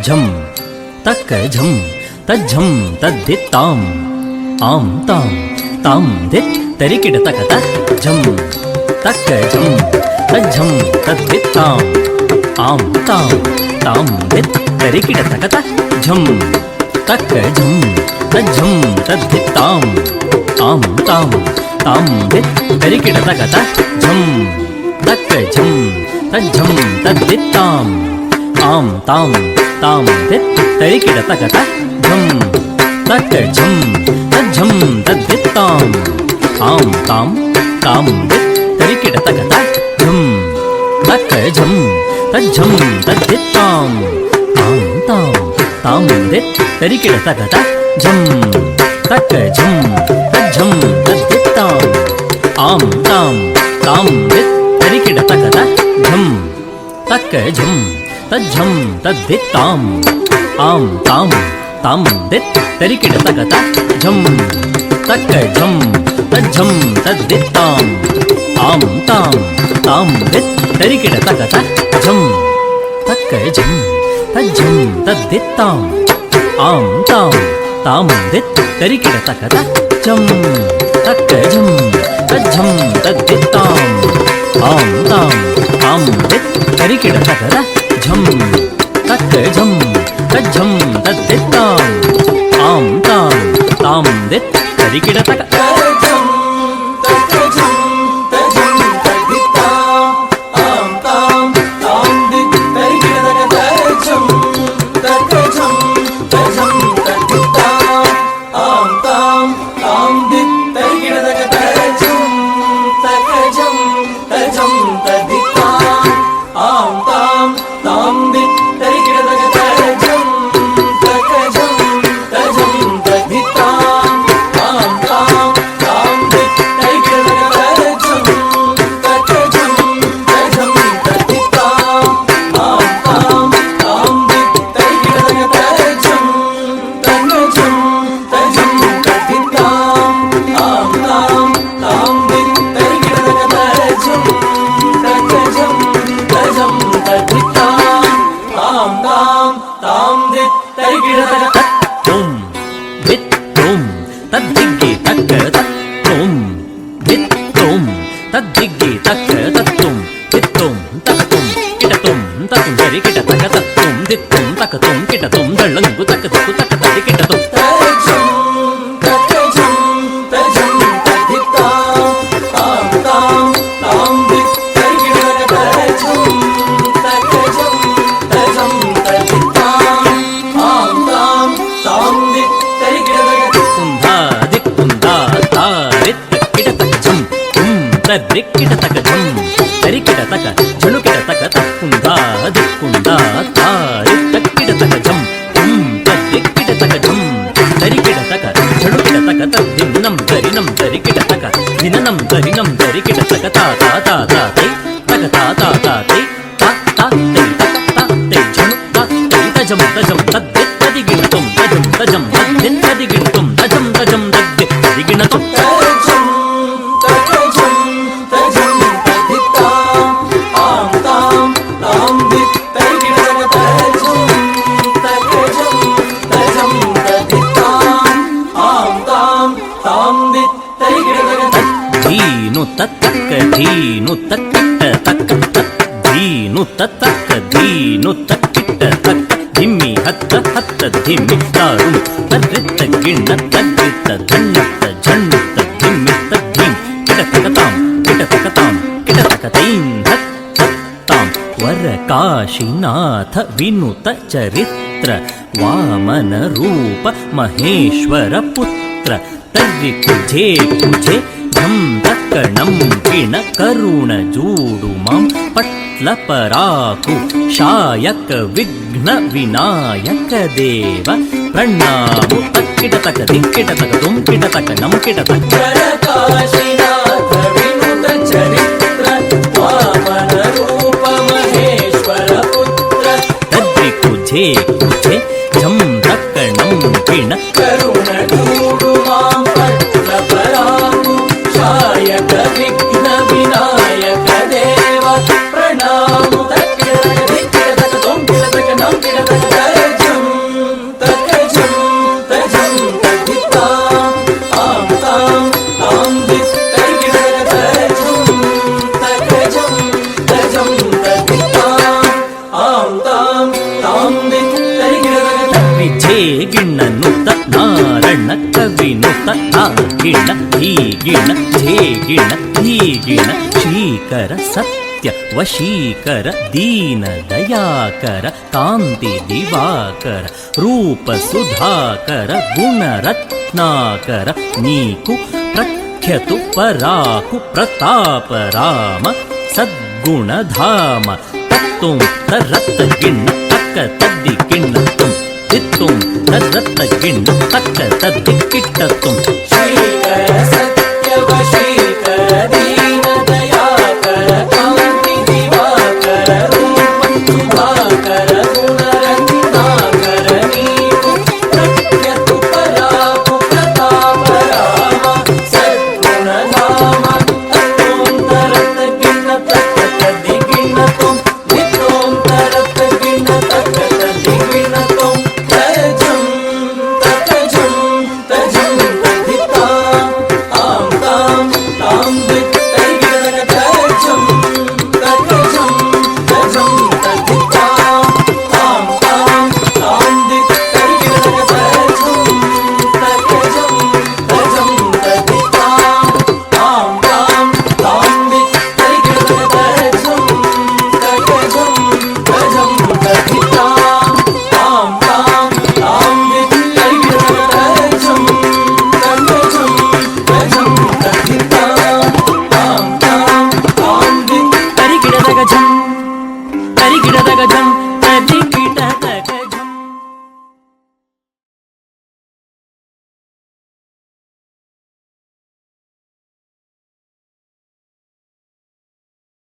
ಝಂ ತಕ್ಕ ಝಂ ತಜ್ಜಂ ತದ್ದಿತ್ತಾಂ ಆಂ ತಾಂ ತಾಂ ದಿತ್ ತರಿಕಿಡ ತಕತ ಝಂ ತಕ್ಕ ಝಂ ತಜ್ಜಂ ತದ್ದಿತ್ತಾಂ ಆಂ ತಾಂ ತಾಂ ದಿತ್ ತರಿಕಿಡ ತಕತ ಝಂ ತಕ್ಕ ಝಂ ತಜ್ಜಂ ತದ್ದಿತ್ತಾಂ ಆಂ ತಾಂ ತಾಂ ದಿತ್ ತರಿಕಿಡ ತಕತ ಝಂ ತಕ್ಕ ಝಂ ತಜ್ಜಂ ತದ್ದಿತ್ತಾಂ ಆಂ ತಾಂ ತಾಂ ದಿತ್ ತರಿಕಿಡ ತಕತ ಝಂ ತಕ್ಕ ಝಂ ತಜ್ಜಂ ತದ್ದಿತ್ತಾಂ ಆಂ ತಾಂ ತಾಂ ದಿತ್ ತರಿಕಿಡ ತಕತ ಝಂ ತಕ್ಕ ಝಂ ತಜ್ಜಂ ತದ್ದಿತ್ತಾಂ ಆಂ ತಾಂ ತಾಂ ದಿತ್ ತರಿಕಿಡ ತಕತ ಝಂ ತಕ್ಕ ಝಂ ತಜ್ಜಂ ತದ್ದಿತ್ತಾಂ ಆಂ ತಾಂ ತಾಂ ದಿತ್ ತರಿಕಿಡ ತಕತ ಝಂ ತಕ್ಕ ಝಂ ತಜ್ಜಂ ತದ್ದಿತ್ತಾಂ ಆಂ ತಾಂ ತಾಂ ದಿತ್ ತರಿಕಿಡ ತಕತ ಝಂ ತಕ್ಕ ಝಂ ತಜ್ಜಂ ತದ್ದಿತ್ತಾಂ ಆಂ ತಾಂ ತಾಂ ದಿತ್ ತರಿಕಿಡ ತಕತ ಝಂ ತಕ್ಕ ಝಂ ತಜ್ಜಂ ತದ್ದಿತ್ತಾಂ ಆಂ ತಾಂ ತಾಂ ದಿತ್ ತರಿಕಿಡ ತಕತ ಝಂ ತಕ್ಕ ಝಂ ತಜ್ಜಂ ತದ್ದಿತ್ತಾಂ ಆಂ ತಾಂ ತಾಂ ದಿತ್ ತರಿಕಿಡ ತಕತ ಝಂ ತಕ್ಕ ಝಂ ತಜ್ಜಂ ತದ್ದಿತ್ತಾಂ ಆಂ ತಾಂ ತಾಂ ದಿತ್ ತರಿಕಿಡ ತಕತ ದಿಕ್ಕಿಡ ತಕ ಝಂ ತರಿಕಿಡ ತಕ ಝಳುಕಿಡ ತಕ ತಕ್ಕುಂದಾ ದಿಕ್ಕುಂದಾ ತಾರಿ ತಕ್ಕಿಡ ತಕ ಝಂ ದಿಕ್ಕಿಡ ತಕ ಝಂ ತರಿಕಿಡ ತಕ ಝಳುಕಿಡ ತಕ ತದ್ದಿನ್ನಂ ತರಿನಂ ತರಿಕಿಡ ತಕ ದಿನನಂ ತರಿನಂ ತರಿಕಿಡ ತಕ ತಾ ತಾ ತಾ ತಾ ತೈ ತಕ ತಾ ತಾ ತಾ ತೈ ತಾ ತಾ ತೈ ತಕ ತಾ ತೈ ಝಳು ತಾ ತೈ ತಜಂ ತಜಂ ತದ್ದಿತ್ ತದಿಗಿಣತುಂ ತಜಂ ತಜಂ ತದ್ದಿತ್ ತದಿಗಿಣತುಂ ತಜಂ ತಜಂ ತದ್ದಿತ್ ತದಿಗಿಣತುಂ ಧೀನು ತಕ್ಕ ಧೀನು ತಕ್ಕಿಟ್ಟ ತಕ್ಕ ಧೀನು ತಕ್ಕ ಧೀನು ತಕ್ಕಿಟ್ಟ ತಕ್ಕ ಧಿಮ್ಮಿ ಹತ್ತ ಹತ್ತ ಧಿಮ್ಮಿ ತಾರು ತದ್ರಿತ್ತ ಗಿಣ್ಣ ತದ್ರಿತ್ತ ಧಣ್ಣತ್ತ ಝಣ್ಣತ್ತ ಧಿಮ್ಮಿತ್ತ ಧೀಮ್ ಕಿಟತಕತಾಂ ಕಿಟತಕತಾಂ ಕಿಟತಕತೈಂ ಹತ್ತಾಂ ವರ ಕಾಶಿನಾಥ ವಿನುತ ಚರಿತ್ರ ವಾಮನ ರೂಪ ಮಹೇಶ್ವರ ಪುತ್ರ ತರ್ರಿ ಕುಜೆ ಕುಜೆ ಝಂ ತಕ್ಕಣಂ ಕಿಣ ಕರುಣ ಜೂಡು ಮಾಂ ಪಟ್ಲ ಪರಾಕು ಶಾಯಕ ವಿಘ್ನ ವಿನಾಯಕ ದೇವ ಪ್ರಣಾಮು ತಕ್ಕಿಟ ತಕ ದಿಕ್ಕಿಟ ತಕ ತುಂ ಕಿಟ ತಕ ನಂ ಕಿಟ ತಕ ಕಾಶಿನಾಥ ವಿನುತ ಚರಿತ್ರ ವಾಮನ ರೂಪ ಮಹೇಶ್ವರ ಪುತ್ರ ತದ್ರಿ ಕುಜೆ ಕುಜೆ ಝಂ ತಕ್ಕಣಂ ಕಿಣ ಕರುಣ ಜೂಡು ಮಾಂ ಪಟ್ಲ ಪರಾಕು ಶಾಯಕ ವಿಘ್ನ ವಿನಾಯಕ ದೇವ ಪ್ರಣಾಮು ತಕ್ಕಿಡ ತಕ ದಿಕ್ಕಿಡ ತಕ ತುಂ ಕಿಡ ತಕ ನಂ ಕಿಡ ತಕ ಗಿಣ್ಣನುತ ನಾರಣ್ಣ ಕವಿನುತ ಆ ಗಿಣ ಈ ಗಿಣ ಛೇ ಗಿಣ ಈ ಗಿಣ ಶ್ರೀಕರ ಸತ್ಯ ವಶೀಕರ ದೀನ ದಯಾಕರ ಕಾಂತಿ ದಿವಾಕರ ರೂಪ ಸುಧಾಕರ ಗುಣರತ್ನಾಕರ ನೀಕು ಪ್ರಖ್ಯತು ಪರಾಕು ಪ್ರತಾಪ ರಾಮ ಸದ್ಗುಣಧಾಮ ತತ್ತುಂ ತರತ್ತ ಗಿಣ್ಣ ತಕ್ಕ ತದ್ದಿ ಗಿಣ್ಣ ತುಂ ತಿತ್ತುಂ ತರತ್ತ ಗಿಣ್ಣ ತಕ್ಕ ತದ್ದಿ ಕಿಟ್ಟ ತುಂ ಶ್ರೀಕರ ಸತ್ಯ ವಶೀಕರ ದೀನ ದಯಾಕರ ಕಾಂತಿ ದಿವಾಕರ ರೂಪ ಸುಧಾಕರ ಗುಣರತ್ನಾಕರ ನೀಕು ಪ್ರಖ್ಯತು ಪರಾಕು ಪ್ರತಾಪ ರಾಮ ಸದ್ಗುಣಧಾಮ ತತ್ತೋಂ ತರತ್ತ ಗಿಣ್ಣ ತಕ್ಕ ತದ್ದಿ ಗಿಣ್ಣ ತುಂ ನಿತ್ತೋಂ ತರತ್ತ ಗಿಣ್ಣ ತಕ್ಕ ತದ್ದಿ ಗಿಣ್ಣ ತುಂ ತಜಂ ತಜಂ ತಜಂ ತದಿತಾ ಆಂ ತಾಂ ತಾಂ ದಿಕ್ ತೈಗಿಡಗ ತಜಂ ತಜಂ ತಜಂ ತದಿತಾ ಆಂ ತಾಂ ತಾಂ ದಿಕ್ ತೈಗಿಡಗ ತಜಂ ತಜಂ ತಜಂ ತದಿತಾ ಆಂ ತಾಂ ತಾಂ ದಿಕ್ ತೈಗಿಡಗ ತಜಂ ತಜಂ ತಜಂ ತದಿತಾ ಆಂ ತಾಂ ತಾಂ ದಿಕ್ ತೈಗಿಡಗ ತಜಂ ತಜಂ ತಜಂ ತದಿತಾ ಆಂ ತಾಂ ತಾಂ ದಿಕ್ ತರಿಗಿಡದಗ ಝಂ ತರಿಗಿಡದಗ ಝಂ ತರಿಗಿಡದಗ